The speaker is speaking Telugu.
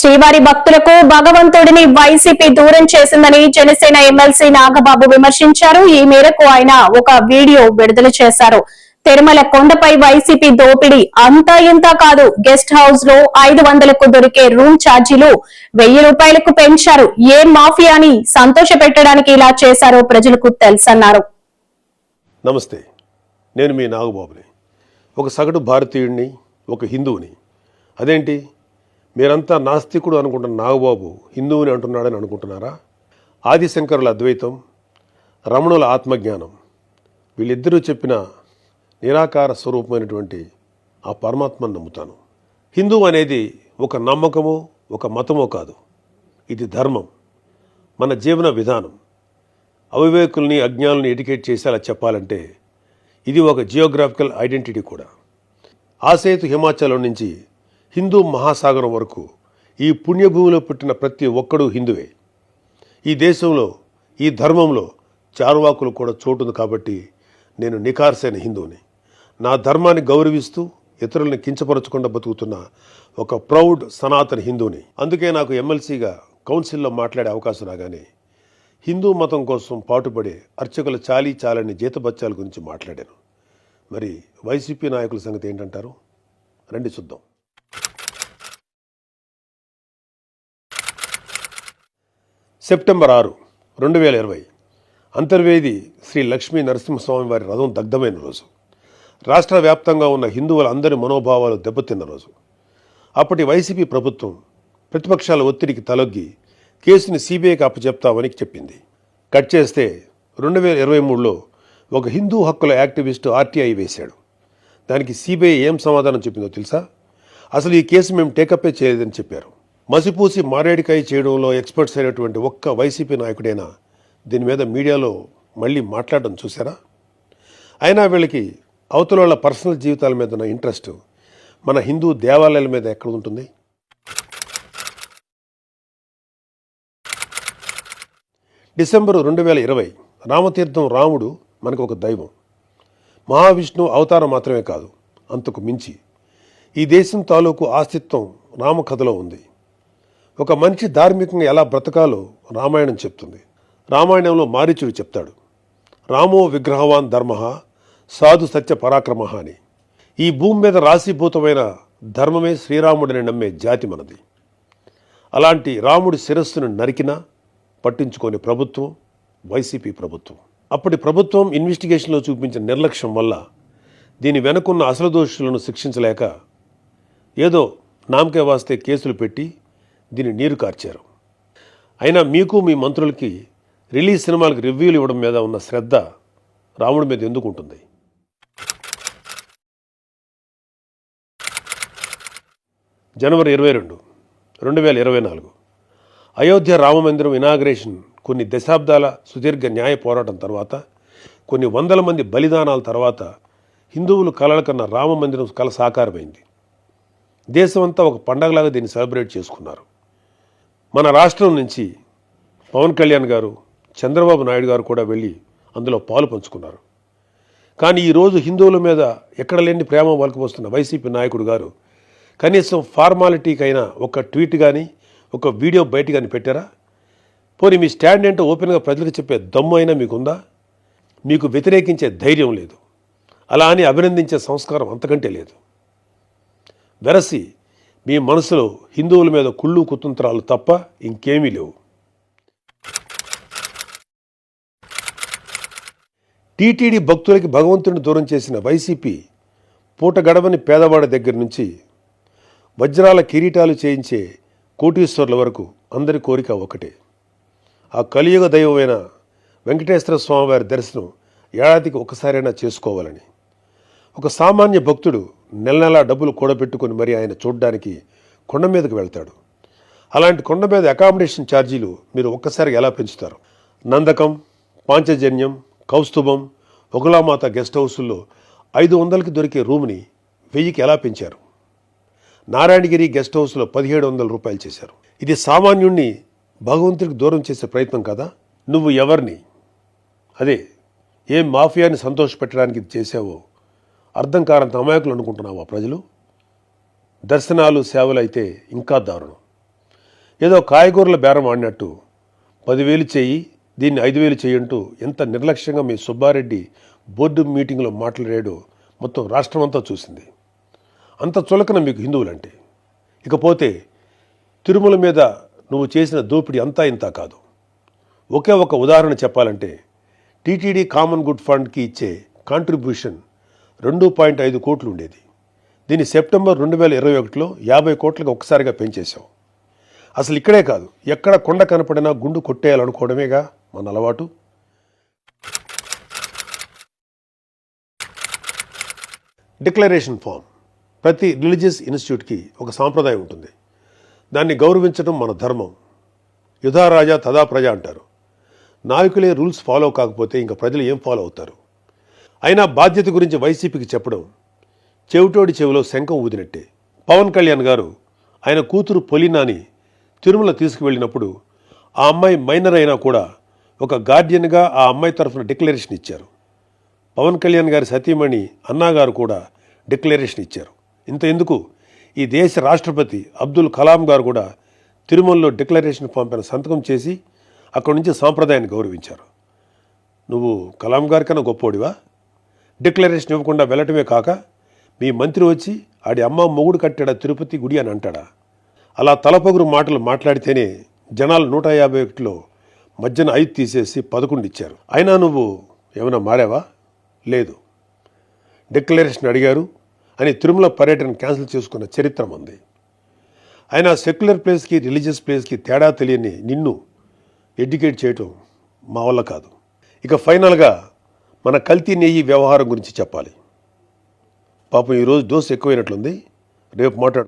శ్రీవారి భక్తులకు భగవంతుడిని వైసీపీ దూరం చేసిందని జనసేన ఎమ్మెల్సీ నాగబాబు విమర్శించారు. ఈ మేరకు ఆయన ఒక వీడియో విడుదల చేశారు. తిరుమల కొండపై వైసీపీ దోపిడీ అంతా ఇంత కాదు. గెస్ట్ హౌస్ లో 500కు దొరికే రూమ్ ఛార్జీలు 1000 రూపాయలకు పెంచారు. ఏ మాఫియాని సంతోష పెట్టడానికి ఇలా చేశారో ప్రజలకు తెలుసన్నారు. నమస్తే, నేను మీ నాగబాబుని. ఒక సగటు భారతీయుడిని, ఒక హిందువుని. అదేంటి మీరంతా నాస్తికుడు అనుకుంటున్న నాగబాబు హిందువుని అంటున్నాడని అనుకుంటున్నారా? ఆదిశంకరుల అద్వైతం, రమణుల ఆత్మజ్ఞానం, వీళ్ళిద్దరూ చెప్పిన నిరాకార స్వరూపమైనటువంటి ఆ పరమాత్మను నమ్ముతాను. హిందువు అనేది ఒక నమ్మకమో ఒక మతమో కాదు, ఇది ధర్మం, మన జీవన విధానం. అవివేకుల్ని అజ్ఞానుల్ని ఎడ్యుకేట్ చేసేలా చెప్పాలంటే ఇది ఒక జియోగ్రాఫికల్ ఐడెంటిటీ కూడా. ఆసేతు హిమాచలం నుంచి హిందూ మహాసాగరం వరకు ఈ పుణ్యభూమిలో పుట్టిన ప్రతి ఒక్కడూ హిందువే. ఈ దేశంలో ఈ ధర్మంలో చార్వాకులు కూడా చోటుంది. కాబట్టి నేను నికార్సైన హిందువుని. నా ధర్మాన్ని గౌరవిస్తూ ఇతరులను కించపరచకుండా బతుకుతున్న ఒక ప్రౌడ్ సనాతన హిందువుని. అందుకే నాకు ఎమ్మెల్సీగా కౌన్సిల్లో మాట్లాడే అవకాశం రాగానే హిందూ మతం కోసం పాటుపడే అర్చకుల చాలని జీతబత్యాల గురించి మాట్లాడాను. మరి వైసీపీ నాయకుల సంగతి ఏంటంటారు? రండి చూద్దాం. సెప్టెంబర్ 6, 2020 అంతర్వేది శ్రీ లక్ష్మీ నరసింహస్వామి వారి రథం దగ్ధమైన రోజు. రాష్ట్ర వ్యాప్తంగా ఉన్న హిందువులందరి మనోభావాలు దెబ్బతిన్న రోజు. అప్పటి వైసీపీ ప్రభుత్వం ప్రతిపక్షాల ఒత్తిడికి తలొగ్గి కేసుని సిబిఐకి అప్పచెప్తామని చెప్పింది. కట్ చేస్తే 2023లో ఒక హిందూ హక్కుల యాక్టివిస్టు ఆర్టీఐ వేశాడు. దానికి సిబిఐ ఏం సమాధానం చెప్పిందో తెలుసా? అసలు ఈ కేసు మేము టేకప్పే చేయలేదని చెప్పారు. మసిపూసి మారేడికాయ చేయడంలో ఎక్స్పర్ట్స్ అయినటువంటి ఒక్క వైసీపీ నాయకుడైనా దీని మీద మీడియాలో మళ్ళీ మాట్లాడడం చూసారా? అయినా వీళ్ళకి అవతల వాళ్ళ పర్సనల్ జీవితాల మీద ఉన్న ఇంట్రెస్ట్ మన హిందూ దేవాలయాల మీద ఎక్కడ ఉంటుంది? డిసెంబర్ 2020 రామతీర్థం రాముడు మనకు ఒక దైవం. మహావిష్ణువు అవతారం మాత్రమే కాదు, అంతకు మించి ఈ దేశం తాలూకు ఆస్తిత్వం రామకథలో ఉంది. ఒక మనిషి ధార్మికంగా ఎలా బ్రతకాలో రామాయణం చెప్తుంది. రామాయణంలో మారీచుడు చెప్తాడు, రామో విగ్రహవాన్ ధర్మ సాధు సత్య పరాక్రమ అని. ఈ భూమి మీద రాశీభూతమైన ధర్మమే శ్రీరాముడిని నమ్మే జాతి మనది. అలాంటి రాముడి శిరస్సును నరికినా పట్టించుకోని ప్రభుత్వం వైసీపీ ప్రభుత్వం. అప్పటి ప్రభుత్వం ఇన్వెస్టిగేషన్లో చూపించిన నిర్లక్ష్యం వల్ల దీని వెనుకున్న అసలు దోషులను శిక్షించలేక ఏదో నామకే వాస్తే కేసులు పెట్టి దీన్ని నీరు కార్చారు. అయినా మీకు మీ మంత్రులకి రిలీజ్ సినిమాలకు రివ్యూలు ఇవ్వడం మీద ఉన్న శ్రద్ధ రాముడి మీద ఎందుకు ఉంటుంది? జనవరి 22, 2024 అయోధ్య రామమందిరం ఇనాగ్రేషన్ కొన్ని దశాబ్దాల సుదీర్ఘ న్యాయ పోరాటం తర్వాత, కొన్ని వందల మంది బలిదానాల తర్వాత హిందువులు కలలు కన్న రామమందిరం కల సాకారమైంది. దేశమంతా ఒక పండగలాగా దీన్ని సెలబ్రేట్ చేసుకున్నారు. మన రాష్ట్రం నుంచి పవన్ కళ్యాణ్ గారు, చంద్రబాబు నాయుడు గారు కూడా వెళ్ళి అందులో పాలు పంచుకున్నారు. కానీ ఈరోజు హిందువుల మీద ఎక్కడ లేని ప్రేమ వలకపోస్తున్న వైసీపీ నాయకుడు గారు కనీసం ఫార్మాలిటీకైనా ఒక ట్వీట్ కానీ ఒక వీడియో బయట కానీ పెట్టారా? పోనీ మీ స్టాండ్ ఏంటో ఓపెన్గా ప్రజలకు చెప్పే దమ్ము అయినా మీకుందా? మీకు వ్యతిరేకించే ధైర్యం లేదు. అలా అని అభినందించే సంస్కారం అంతకంటే లేదు. వెరసి మీ మనసులో హిందువుల మీద కుళ్ళు కుతంత్రాలు తప్ప ఇంకేమీ లేవు. టీటీడీ భక్తులకి భగవంతుడిని దూరం చేసిన వైసీపీ పూట గడవని పేదవాడి దగ్గర నుంచి వజ్రాల కిరీటాలు చేయించే కోటీశ్వర్ల వరకు అందరి కోరిక ఒకటే, ఆ కలియుగ దైవమైన వెంకటేశ్వర స్వామివారి దర్శనం ఏడాదికి ఒకసారైనా చేసుకోవాలని. ఒక సామాన్య భక్తుడు నెల డబ్బులు కూడబెట్టుకుని మరి ఆయన చూడడానికి కొండ మీదకి వెళ్తాడు. అలాంటి కొండ మీద అకామిడేషన్ ఛార్జీలు మీరు ఒక్కసారి ఎలా పెంచుతారు? నందకం, పాంచజన్యం, కౌస్తుభం, ఒకలామాత గెస్ట్ హౌసుల్లో 500కి దొరికే రూమ్ని 1000కి ఎలా పెంచారు? నారాయణగిరి గెస్ట్ హౌస్లో 1700 రూపాయలు చేశారు. ఇది సామాన్యుణ్ణి భగవంతుడికి దూరం చేసే ప్రయత్నం కదా? నువ్వు ఎవరిని, అదే ఏం మాఫియాని సంతోషపెట్టడానికి ఇది చేసావో అర్థం కానంత అమాయకులు అనుకుంటున్నావా ప్రజలు? దర్శనాలు సేవలు అయితే ఇంకా దారుణం. ఏదో కాయగూరల బేరం ఆడినట్టు 10,000 చెయ్యి, దీన్ని 5,000 చెయ్యంటూ ఎంత నిర్లక్ష్యంగా మీ సుబ్బారెడ్డి బోర్డు మీటింగ్లో మాట్లాడాడో మొత్తం రాష్ట్రం అంతా చూసింది. అంత చులకన మీకు హిందువులంటే. ఇకపోతే తిరుమల మీద నువ్వు చేసిన దోపిడీ అంతా ఇంత కాదు. ఒకే ఒక ఉదాహరణ చెప్పాలంటే టీటీడీ కామన్ గుడ్ ఫండ్కి ఇచ్చే కాంట్రిబ్యూషన్ 2.5 కోట్లు ఉండేది. దీన్ని సెప్టెంబర్ 2021లో 50 కోట్లకు ఒక్కసారిగా పెంచేశాం. అసలు ఇక్కడే కాదు, ఎక్కడ కొండ కనపడినా గుండు కొట్టేయాలనుకోవడమేగా మన అలవాటు. Declaration form. ప్రతి రిలీజియస్ ఇన్స్టిట్యూట్కి ఒక సాంప్రదాయం ఉంటుంది. దాన్ని గౌరవించడం మన ధర్మం. యుధా రాజా తదా ప్రజ అంటారు. నాయకులే రూల్స్ ఫాలో కాకపోతే ఇంకా ప్రజలు ఏం ఫాలో అవుతారు? అయినా బాధ్యత గురించి వైసీపీకి చెప్పడం చెవిటోడి చెవిలో శంఖం ఊదినట్టే. పవన్ కళ్యాణ్ గారు ఆయన కూతురు పొలినాని తిరుమల తీసుకువెళ్ళినప్పుడు ఆ అమ్మాయి మైనర్ అయినా కూడా ఒక గార్డియన్గా ఆ అమ్మాయి తరఫున డిక్లరేషన్ ఇచ్చారు. పవన్ కళ్యాణ్ గారి సతీమణి అన్నాగారు కూడా డిక్లరేషన్ ఇచ్చారు. ఇంత ఎందుకు, ఈ దేశ రాష్ట్రపతి అబ్దుల్ కలాం గారు కూడా తిరుమలలో డిక్లరేషన్ ఫామ్ పైన సంతకం చేసి అక్కడి నుంచి సాంప్రదాయాన్ని గౌరవించారు. నువ్వు కలాం గారి కన్నా గొప్పోడివా? డిక్లరేషన్ ఇవ్వకుండా వెళ్ళటమే కాక మీ మంత్రి వచ్చి ఆడి అమ్మ మొగుడు కట్టాడా తిరుపతి గుడి అని అంటాడా? అలా తలపొగురు మాటలు మాట్లాడితేనే జనాలు 151లో మధ్యన 5 తీసేసి 11 ఇచ్చారు. అయినా నువ్వు ఏమైనా మారావా? లేదు. డిక్లరేషన్ అడిగారు అని తిరుమల పర్యటన క్యాన్సిల్ చేసుకున్న చరిత్ర ఉంది. అయినా సెక్యులర్ ప్లేస్కి రిలీజియస్ ప్లేస్కి తేడా తెలియని నిన్ను ఎడ్యుకేట్ చేయటం మా వల్ల కాదు. ఇక ఫైనల్గా మన కల్తీ నెయ్యి వ్యవహారం గురించి చెప్పాలి. పాపం ఈరోజు డోసు ఎక్కువైనట్లుంది, రేపు మాట్లాడు.